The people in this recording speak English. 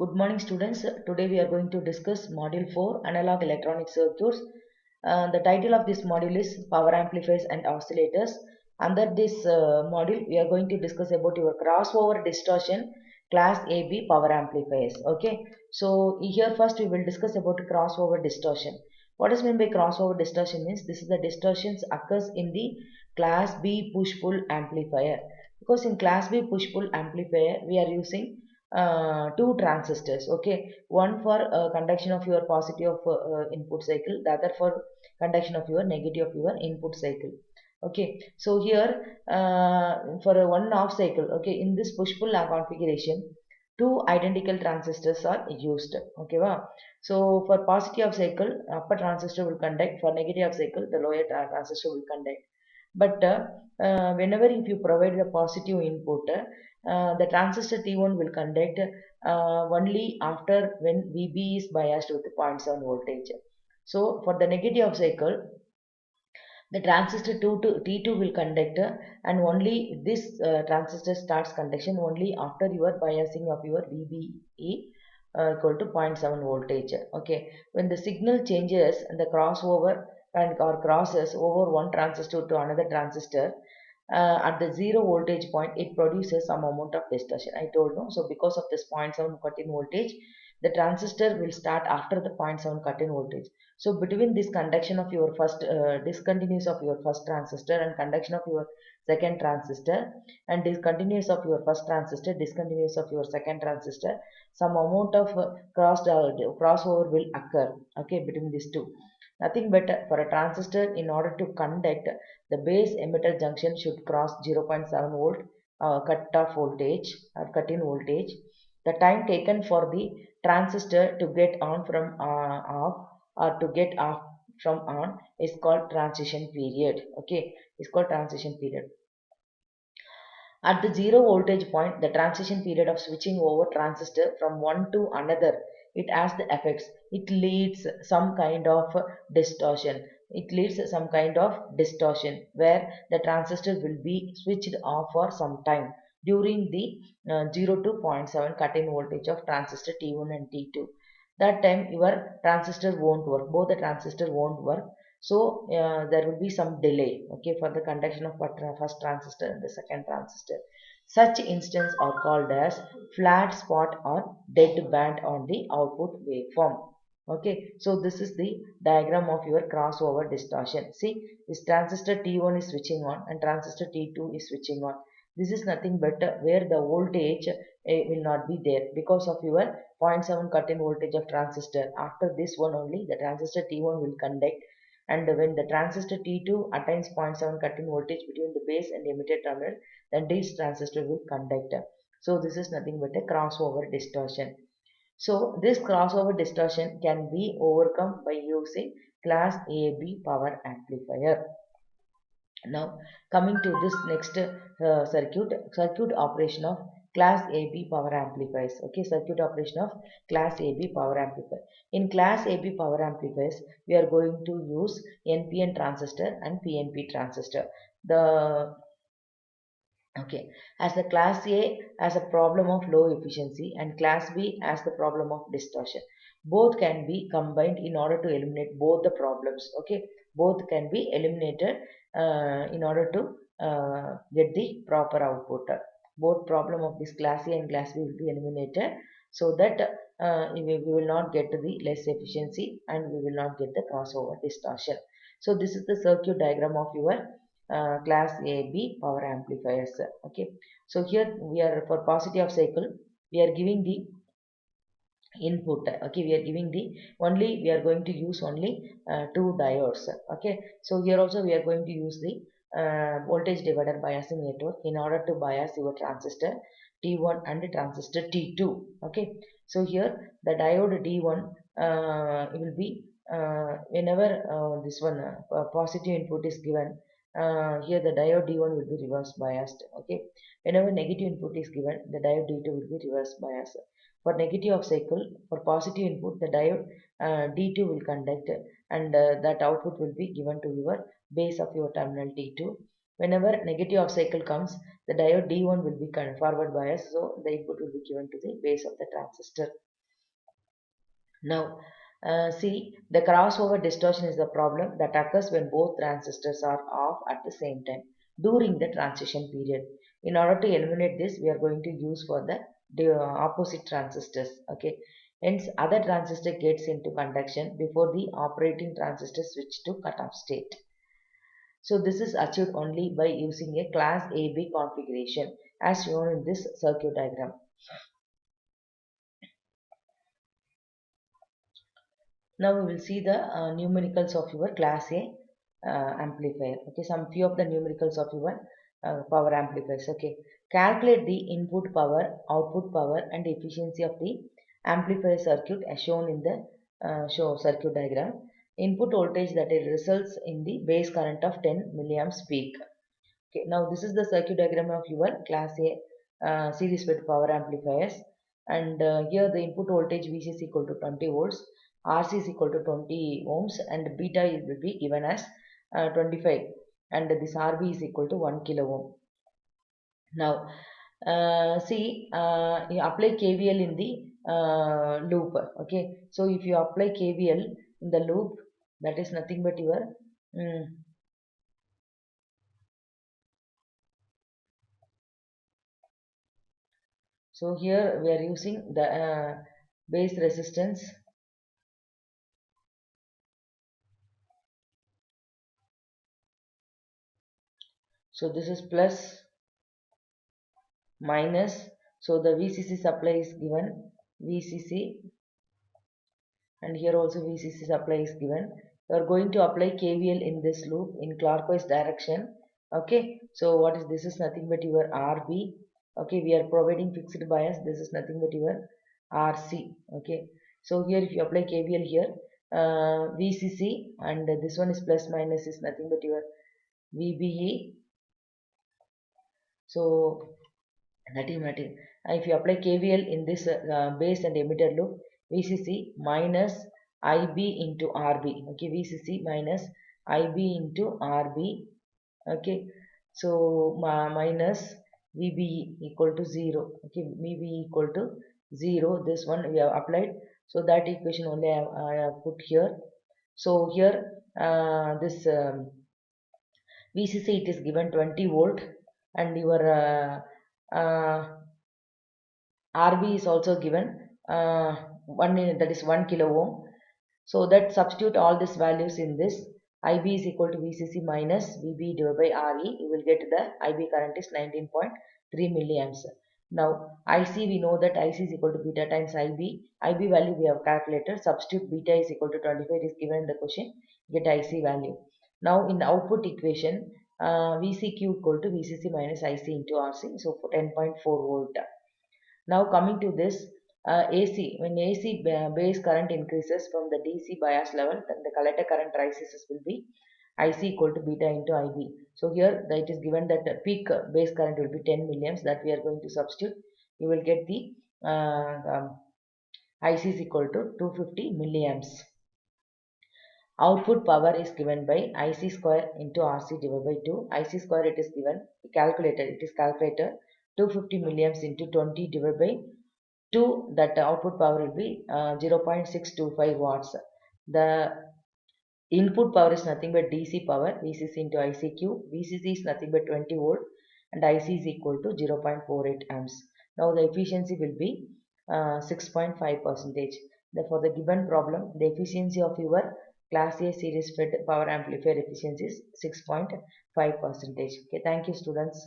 Good morning students. Today we are going to discuss Module 4 Analog Electronic Circuits. The title of this module is Power Amplifiers and Oscillators. Under this module we are going to discuss about your crossover distortion class AB power amplifiers. Okay. So here first we will discuss about crossover distortion. What is meant by crossover distortion means this is the distortions occurs in the class B push-pull amplifier. Because in class B push-pull amplifier we are using two transistors, okay, one for conduction of your positive input cycle, the other for conduction of your negative of your input cycle. Okay, so here for a one off cycle, okay, in this push pull configuration two identical transistors are used. Okay, wow. So for positive of cycle upper transistor will conduct, for negative of cycle the lower transistor will conduct. But whenever if you provide the positive input, the transistor T1 will conduct only after when VB is biased with 0.7 voltage. So for the negative cycle, the transistor T2 will conduct and only this transistor starts conduction only after your biasing of your VBE equal to 0.7 voltage. Okay, when the signal changes and the crossover and or crosses over one transistor to another transistor, at the zero voltage point it produces some amount of distortion. I told no. So because of this 0.7 cut-in voltage, the transistor will start after the 0.7 cut-in voltage. So between this conduction of your first discontinuous of your first transistor and conduction of your second transistor, and discontinuous of your first transistor, discontinuous of your second transistor, some amount of crossover will occur, okay, between these two. Nothing but for a transistor, in order to conduct, the base emitter junction should cross 0.7 volt cut-off voltage or cut-in voltage. The time taken for the transistor to get on from off or to get off from on is called transition period. Okay, it's called transition period. At the zero voltage point, the transition period of switching over transistor from one to another, it has the effects. It leads some kind of distortion. It leads some kind of distortion where the transistor will be switched off for some time during the 0 to 0.7 cut-in voltage of transistor T1 and T2. That time your transistor won't work. Both the transistor won't work. So there will be some delay, okay, for the conduction of first transistor and the second transistor. Such instances are called as flat spot or dead band on the output waveform. Okay, so this is the diagram of your crossover distortion. See, this transistor T1 is switching on and transistor T2 is switching on. This is nothing but where the voltage will not be there because of your 0.7 cut-in voltage of transistor. After this one only, the transistor T1 will conduct, and when the transistor T2 attains 0.7 cut-in voltage between the base and emitter terminal, then this transistor will conduct. So this is nothing but a crossover distortion. So this crossover distortion can be overcome by using class AB power amplifier. Now coming to this next circuit operation of class AB power amplifiers. Okay, circuit operation of class AB power amplifier. In class AB power amplifiers, we are going to use NPN transistor and PNP transistor. The Okay, as the class A has a problem of low efficiency and class B has the problem of distortion. Both can be combined in order to eliminate both the problems. Okay, both can be eliminated in order to get the proper output. Both problem of this class A and class B will be eliminated so that we will not get the less efficiency and we will not get the crossover distortion. So this is the circuit diagram of your class AB power amplifiers. Okay, so here we are for positive cycle we are giving the input. Okay, we are giving the only we are going to use only two diodes. Okay, so here also we are going to use the voltage divider biasing network in order to bias your transistor T1 and transistor T2. Okay, so here the diode D1 will be whenever this one positive input is given, here the diode D1 will be reverse biased. Okay, whenever negative input is given, the diode D2 will be reverse biased. For negative of cycle, for positive input, the diode D2 will conduct and that output will be given to your base of your terminal T2. Whenever negative of cycle comes, the diode D1 will be forward bias, so the input will be given to the base of the transistor. Now, see, the crossover distortion is the problem that occurs when both transistors are off at the same time during the transition period. In order to eliminate this, we are going to use for the opposite transistors. Okay. Hence, other transistor gets into conduction before the operating transistor switch to cutoff state. So this is achieved only by using a class AB configuration as shown in this circuit diagram. Now we will see the numericals of your class A amplifier. Okay, some few of the numericals of your power amplifiers. Okay, calculate the input power, output power, and efficiency of the amplifier circuit as shown in the show circuit diagram. Input voltage that it results in the base current of 10 milliamps peak. Okay, now this is the circuit diagram of your class A series fed power amplifiers, and here the input voltage VC is equal to 20 volts, RC is equal to 20 ohms, and beta will be given as 25, and this RB is equal to 1 kilo ohm. Now see, you apply KVL in the loop. Okay, so if you apply KVL in the loop, that is nothing but your so here we are using the base resistance. So this is plus minus. So the VCC supply is given VCC, and here also VCC supply is given. We are going to apply KVL in this loop in clockwise direction. Okay. So what is this? Is nothing but your RB. Okay. We are providing fixed bias. This is nothing but your RC. Okay. So here if you apply KVL here, VCC, and this one is plus minus is nothing but your VBE. So nothing. If you apply KVL in this base and emitter loop, VCC minus IB into RB. Okay, VCC minus IB into RB. Okay, so minus VBE equal to 0. Okay, VBE equal to 0. This one we have applied. So that equation only I have put here. So here this VCC it is given 20 volt, and your RB is also given that is 1 kilo ohm. So that substitute all these values in this. IB is equal to VCC minus VB divided by RE. You will get the IB current is 19.3 milliamps. Now IC, we know that IC is equal to beta times IB. IB value we have calculated. Substitute beta is equal to 25. It is given in the question. Get IC value. Now in the output equation, VCQ equal to VCC minus IC into RC. So for 10.4 volt. Now coming to this AC, when AC base current increases from the DC bias level, then the collector current rises will be IC equal to beta into IB. So here it is given that the peak base current will be 10 milliamps, that we are going to substitute. You will get the IC is equal to 250 milliamps. Output power is given by IC square into RC divided by 2. IC square it is given, calculated, it is calculated 250 milliamps into 20 divided by 2, that output power will be 0.625 watts. The input power is nothing but DC power, VCC into ICQ. VCC is nothing but 20 volt, and IC is equal to 0.48 amps. Now the efficiency will be 6.5 percentage. For the given problem, the efficiency of your class A series fed power amplifier efficiency is 6.5 percentage. Okay, thank you students.